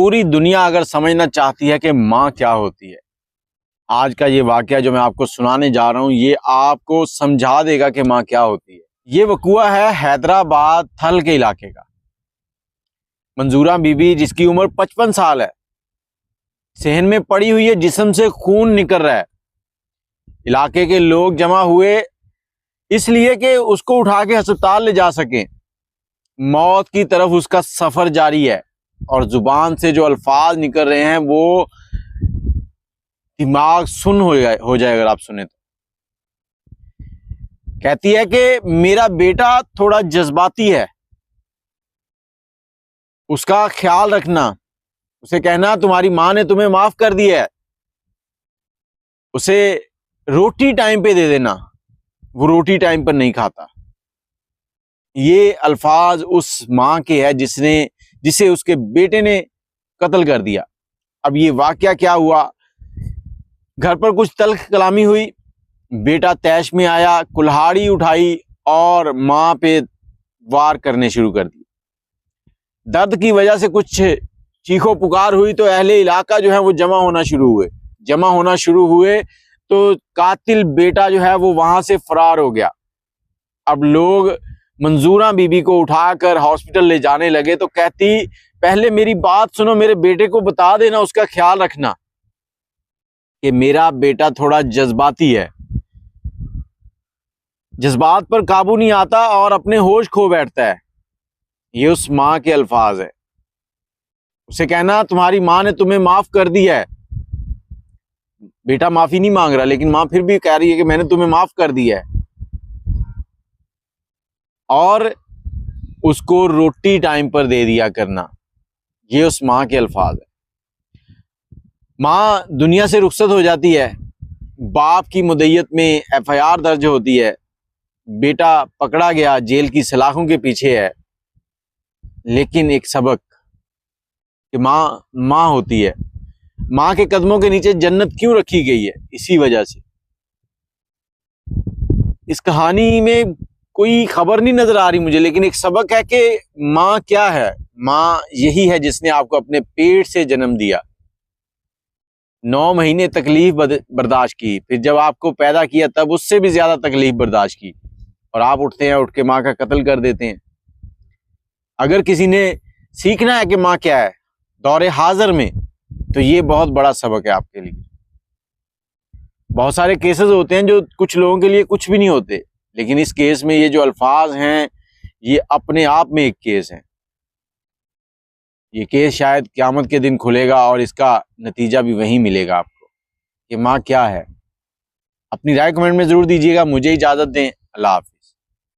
पूरी दुनिया अगर समझना चाहती है कि माँ क्या होती है, आज का ये वाकया जो मैं आपको सुनाने जा रहा हूँ ये आपको समझा देगा कि माँ क्या होती है। ये वकूआ है हैदराबाद थल के इलाके का। मंजूरा बीबी जिसकी उम्र 55 साल है, सहन में पड़ी हुई है, जिस्म से खून निकल रहा है। इलाके के लोग जमा हुए इसलिए कि उसको उठा के अस्पताल ले जा सकें। मौत की तरफ उसका सफर जारी है और जुबान से जो अल्फाज निकल रहे हैं वो दिमाग सुन हो जाए अगर आप सुने तो। कहती है कि मेरा बेटा थोड़ा जज्बाती है, उसका ख्याल रखना, उसे कहना तुम्हारी माँ ने तुम्हें माफ कर दिया है, उसे रोटी टाइम पे दे देना, वो रोटी टाइम पर नहीं खाता। ये अल्फाज उस माँ के है जिसे उसके बेटे ने कत्ल कर दिया। अब ये वाकया क्या हुआ, घर पर कुछ तल्ख कलामी हुई, बेटा तैश में आया, कुल्हाड़ी उठाई और माँ पे वार करने शुरू कर दी। दर्द की वजह से कुछ चीखों पुकार हुई तो अहले इलाका जो है वो जमा होना शुरू हुए तो कातिल बेटा जो है वो वहां से फरार हो गया। अब लोग मंजूरा बीबी को उठाकर हॉस्पिटल ले जाने लगे तो कहती पहले मेरी बात सुनो, मेरे बेटे को बता देना, उसका ख्याल रखना कि मेरा बेटा थोड़ा जज्बाती है, जज्बात पर काबू नहीं आता और अपने होश खो बैठता है। ये उस माँ के अल्फाज है। उसे कहना तुम्हारी माँ ने तुम्हें माफ कर दिया है। बेटा माफी नहीं मांग रहा लेकिन माँ फिर भी कह रही है कि मैंने तुम्हें माफ कर दिया है, और उसको रोटी टाइम पर दे दिया करना। ये उस माँ के अल्फाज है। माँ दुनिया से रुखसत हो जाती है, बाप की मुद्दत में FIR दर्ज होती है, बेटा पकड़ा गया, जेल की सलाखों के पीछे है। लेकिन एक सबक कि माँ होती है। माँ के कदमों के नीचे जन्नत क्यों रखी गई है, इसी वजह से। इस कहानी में कोई खबर नहीं नजर आ रही मुझे, लेकिन एक सबक है कि माँ क्या है। माँ यही है जिसने आपको अपने पेट से जन्म दिया, 9 महीने तकलीफ बर्दाश्त की, फिर जब आपको पैदा किया तब उससे भी ज्यादा तकलीफ बर्दाश्त की, और आप उठ के माँ का कत्ल कर देते हैं। अगर किसी ने सीखना है कि माँ क्या है दौरे हाजिर में, तो ये बहुत बड़ा सबक है आपके लिए। बहुत सारे केसेस होते हैं जो कुछ लोगों के लिए कुछ भी नहीं होते, लेकिन इस केस में ये जो अल्फाज हैं ये अपने आप में एक केस है। ये केस शायद क़यामत के दिन खुलेगा और इसका नतीजा भी वहीं मिलेगा आपको कि माँ क्या है। अपनी राय कमेंट में जरूर दीजिएगा। मुझे इजाजत दें। अल्लाह हाफ़िज़।